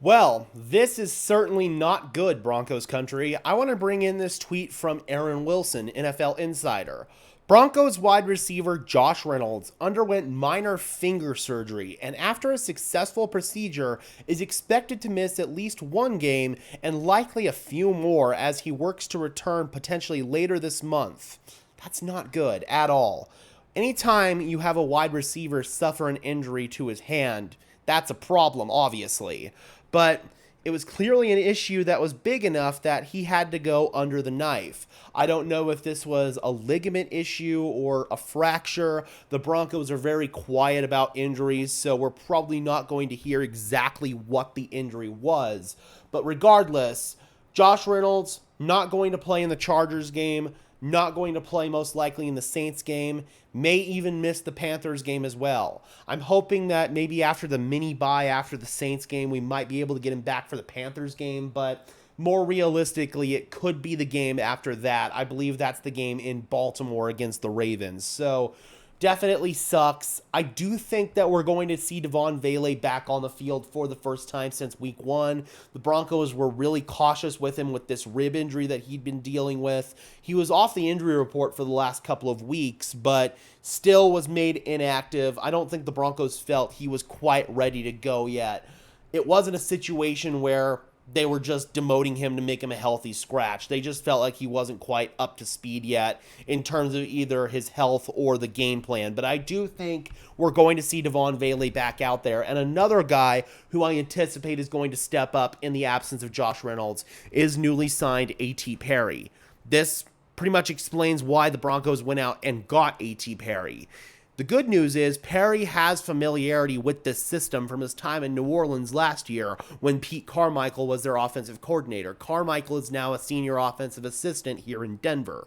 Well, this is certainly not good, Broncos country. I want to bring in this tweet from Aaron Wilson, NFL Insider. Broncos wide receiver Josh Reynolds underwent minor finger surgery and after a successful procedure is expected to miss at least one game and likely a few more as he works to return potentially later this month. That's not good at all. Anytime you have a wide receiver suffer an injury to his hand, that's a problem, obviously. But it was clearly an issue that was big enough that he had to go under the knife. I don't know if this was a ligament issue or a fracture. The Broncos are very quiet about injuries, so we're probably not going to hear exactly what the injury was. But regardless, Josh Reynolds not going to play in the Chargers game, not going to play most likely in the Saints game, may even miss the Panthers game as well. I'm hoping that maybe after the mini bye after the Saints game, we might be able to get him back for the Panthers game, but more realistically, it could be the game after that. I believe that's the game in Baltimore against the Ravens. So definitely sucks. I do think that we're going to see Devon Vele back on the field for the first time since week one. The Broncos were really cautious with him with this rib injury that he'd been dealing with. He was off the injury report for the last couple of weeks, but still was made inactive. I don't think the Broncos felt he was quite ready to go yet. It wasn't a situation where they were just demoting him to make him a healthy scratch. They just felt like he wasn't quite up to speed yet in terms of either his health or the game plan. But I do think we're going to see Devon Vele back out there. And another guy who I anticipate is going to step up in the absence of Josh Reynolds is newly signed A.T. Perry. This pretty much explains why the Broncos went out and got A.T. Perry. The good news is Perry has familiarity with this system from his time in New Orleans last year when Pete Carmichael was their offensive coordinator. Carmichael is now a senior offensive assistant here in Denver.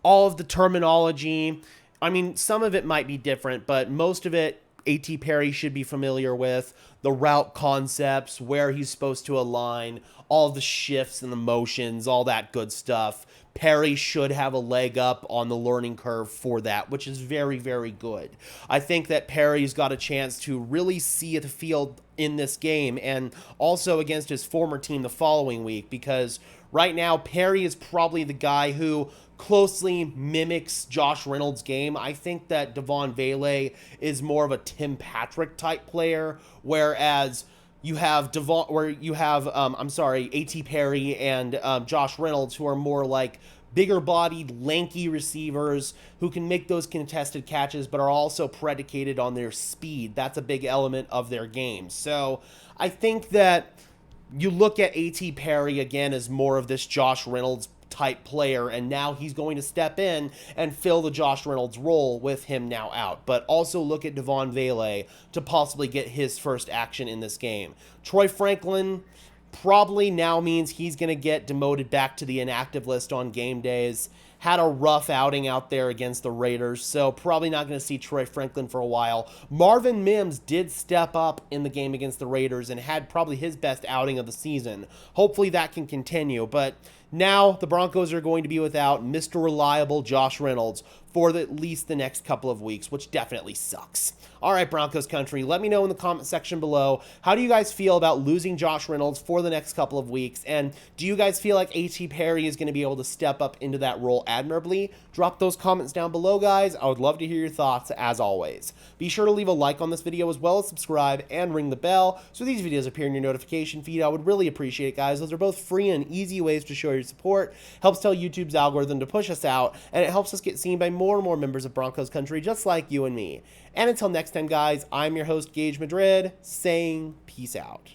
All of the terminology, I mean, some of it might be different, but most of it A.T. Perry should be familiar with. The route concepts, where he's supposed to align, all the shifts and the motions, all that good stuff. Perry should have a leg up on the learning curve for that, which is very, very good. I think that Perry's got a chance to really see the field in this game and also against his former team the following week, because right now Perry is probably the guy who closely mimics Josh Reynolds' game. I think that Devon Vele is more of a Tim Patrick type player, whereas you have A.T. Perry and Josh Reynolds, who are more like bigger-bodied, lanky receivers who can make those contested catches, but are also predicated on their speed. That's a big element of their game. So I think that you look at A.T. Perry again as more of this Josh Reynolds type player, and now he's going to step in and fill the Josh Reynolds role with him now out. But also look at Devon Vele to possibly get his first action in this game. Troy Franklin probably now means he's going to get demoted back to the inactive list on game days. Had a rough outing out there against the Raiders, so probably not going to see Troy Franklin for a while. Marvin Mims did step up in the game against the Raiders and had probably his best outing of the season. Hopefully that can continue, but now the Broncos are going to be without Mr. Reliable Josh Reynolds for at least the next couple of weeks, which definitely sucks. All right, Broncos country, let me know in the comment section below, how do you guys feel about losing Josh Reynolds for the next couple of weeks? And do you guys feel like A.T. Perry is going to be able to step up into that role admirably? Drop those comments down below, guys. I would love to hear your thoughts, as always. Be sure to leave a like on this video as well as subscribe and ring the bell so these videos appear in your notification feed. I would really appreciate it, guys. Those are both free and easy ways to show your support. Helps tell YouTube's algorithm to push us out, and it helps us get seen by more and more members of Broncos country just like you and me. And until next time, guys, I'm your host, Gage Madrid, saying peace out.